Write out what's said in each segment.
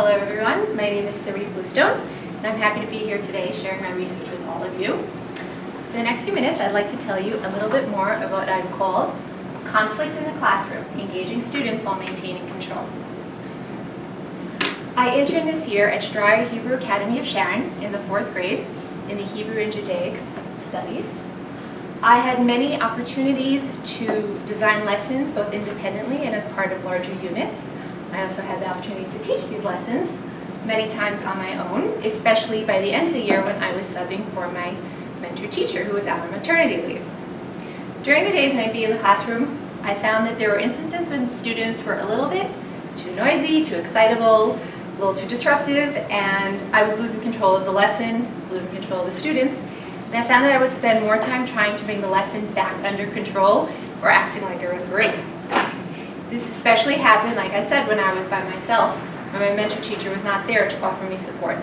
Hello everyone, my name is Sareet and I'm happy to be here today sharing my research with all of you. For the next few minutes, I'd like to tell you a little bit more about what I've called conflict in the classroom, engaging students while maintaining control. I interned this year at Stry Hebrew Academy of Sharon in the 4th grade in the Hebrew and Judaic studies. I had many opportunities to design lessons both independently and as part of larger units. I also had the opportunity to teach these lessons many times on my own, especially by the end of the year when I was subbing for my mentor teacher who was out on maternity leave. During the days when I'd be in the classroom, I found that there were instances when students were a little bit too noisy, too excitable, a little too disruptive, and I was losing control of the lesson, losing control of the students, and I found that I would spend more time trying to bring the lesson back under control or acting like a referee. This especially happened, like I said, when I was by myself, when my mentor teacher was not there to offer me support.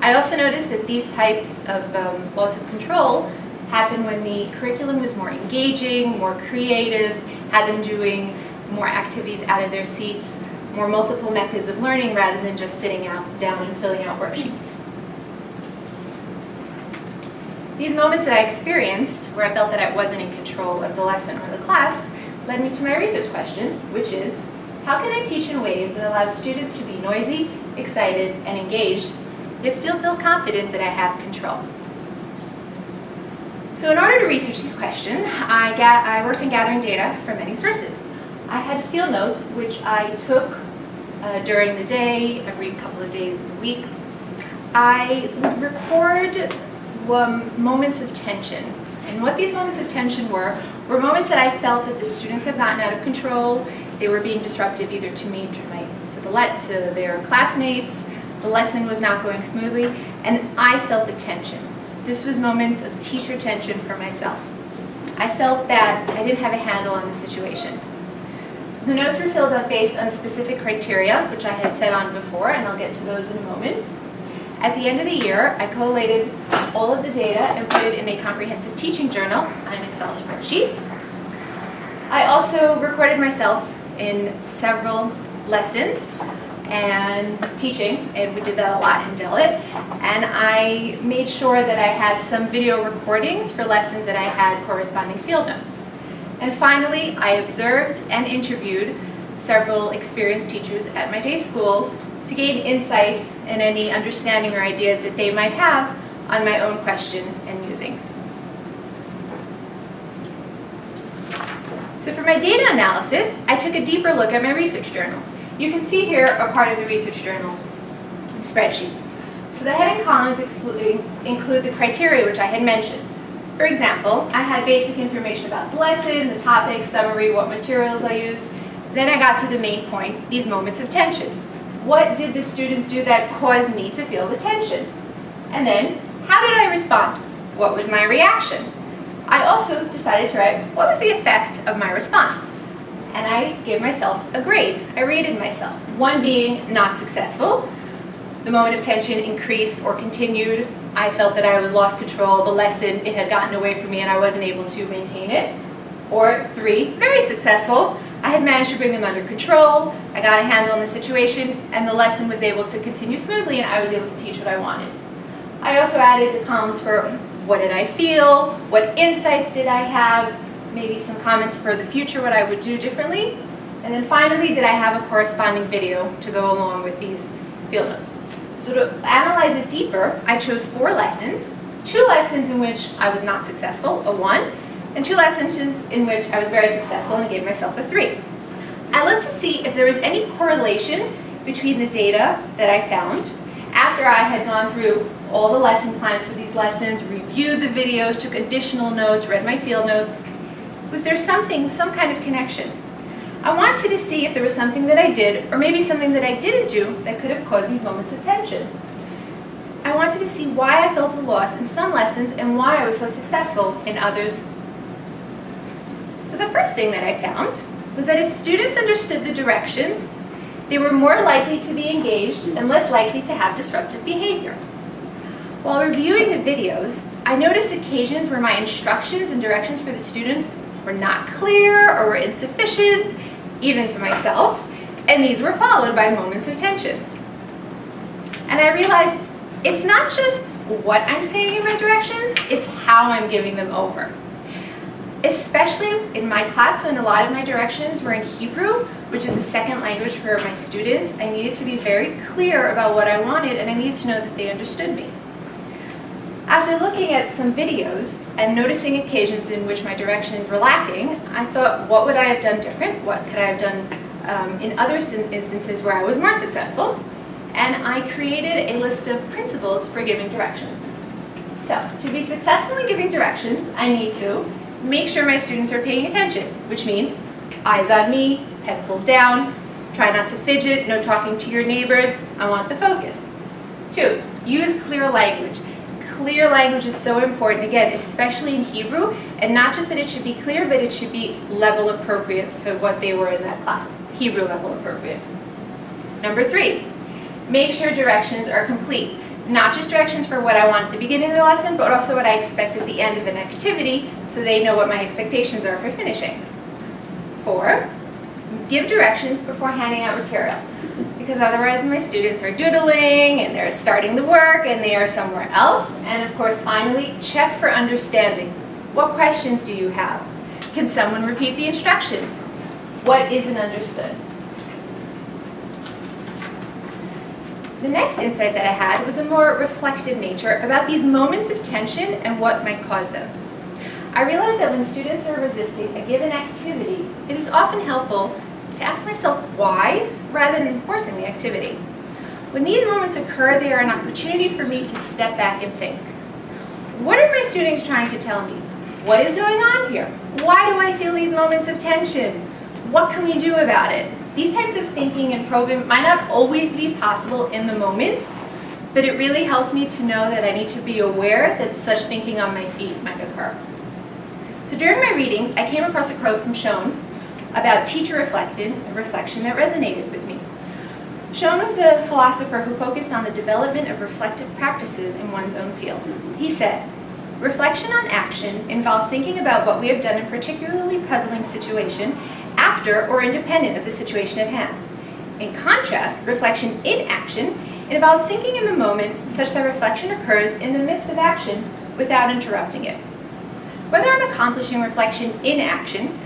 I also noticed that these types of loss of control happened when the curriculum was more engaging, more creative, had them doing more activities out of their seats, more multiple methods of learning rather than just sitting down and filling out worksheets. These moments that I experienced, where I felt that I wasn't in control of the lesson or the class, led me to my research question, which is, how can I teach in ways that allow students to be noisy, excited, and engaged, yet still feel confident that I have control? So in order to research this question, I worked on gathering data from many sources. I had field notes, which I took during the day, every couple of days a week. I would record moments of tension. And what these moments of tension were moments that I felt that the students had gotten out of control. They were being disruptive either to me, to Delet, to their classmates. The lesson was not going smoothly, and I felt the tension. This was moments of teacher tension for myself. I felt that I didn't have a handle on the situation. So the notes were filled out based on specific criteria, which I had set on before, and I'll get to those in a moment. At the end of the year, I collated all of the data and put it in a comprehensive teaching journal on an Excel spreadsheet. I also recorded myself in several lessons and teaching, and we did that a lot in Delet. And I made sure that I had some video recordings for lessons that I had corresponding field notes. And finally, I observed and interviewed several experienced teachers at my day school to gain insights and any understanding or ideas that they might have on my own question and musings. So for my data analysis, I took a deeper look at my research journal. You can see here a part of the research journal spreadsheet. So the heading columns include the criteria which I had mentioned. For example, I had basic information about the lesson, the topic, summary, what materials I used. Then I got to the main point, these moments of tension. What did the students do that caused me to feel the tension? And then, how did I respond? What was my reaction? I also decided to write, what was the effect of my response? And I gave myself a grade. I rated myself. 1 being not successful. The moment of tension increased or continued. I felt that I had lost control of the lesson. It had gotten away from me and I wasn't able to maintain it. Or 3, very successful. I had managed to bring them under control, I got a handle on the situation, and the lesson was able to continue smoothly and I was able to teach what I wanted. I also added the columns for what did I feel, what insights did I have, maybe some comments for the future, what I would do differently, and then finally, did I have a corresponding video to go along with these field notes. So to analyze it deeper, I chose 4 lessons, 2 lessons in which I was not successful, a 1, and 2 lessons in which I was very successful and gave myself a 3. I looked to see if there was any correlation between the data that I found after I had gone through all the lesson plans for these lessons, reviewed the videos, took additional notes, read my field notes. Was there some kind of connection? I wanted to see if there was something that I did, or maybe something that I didn't do, that could have caused these moments of tension. I wanted to see why I felt a loss in some lessons and why I was so successful in others. So the first thing that I found was that if students understood the directions, they were more likely to be engaged and less likely to have disruptive behavior. While reviewing the videos, I noticed occasions where my instructions and directions for the students were not clear or were insufficient, even to myself, and these were followed by moments of tension. And I realized it's not just what I'm saying in my directions, it's how I'm giving them over. Especially in my class when a lot of my directions were in Hebrew, which is a second language for my students, I needed to be very clear about what I wanted, and I needed to know that they understood me. After looking at some videos and noticing occasions in which my directions were lacking, I thought, what would I have done different? What could I have done in other instances where I was more successful? And I created a list of principles for giving directions. So, to be successful in giving directions, I need to make sure my students are paying attention, which means eyes on me, pencils down, try not to fidget, no talking to your neighbors, I want the focus. 2, use clear language. Clear language is so important, again, especially in Hebrew, and not just that it should be clear, but it should be level appropriate for what they were in that class, Hebrew level appropriate. Number 3, make sure directions are complete. Not just directions for what I want at the beginning of the lesson, but also what I expect at the end of an activity, so they know what my expectations are for finishing. 4, give directions before handing out material, because otherwise my students are doodling and they're starting the work and they are somewhere else. And of course, finally, check for understanding. What questions do you have? Can someone repeat the instructions? What isn't understood? The next insight that I had was a more reflective nature about these moments of tension and what might cause them. I realized that when students are resisting a given activity, it is often helpful to ask myself why, rather than forcing the activity. When these moments occur, they are an opportunity for me to step back and think. What are my students trying to tell me? What is going on here? Why do I feel these moments of tension? What can we do about it? These types of thinking and probing might not always be possible in the moment, but it really helps me to know that I need to be aware that such thinking on my feet might occur. So during my readings, I came across a quote from Schoen about teacher reflected, a reflection that resonated with me. Schoen was a philosopher who focused on the development of reflective practices in one's own field. He said, reflection on action involves thinking about what we have done in a particularly puzzling situation after or independent of the situation at hand. In contrast, reflection in action involves thinking in the moment such that reflection occurs in the midst of action without interrupting it. Whether I'm accomplishing reflection in action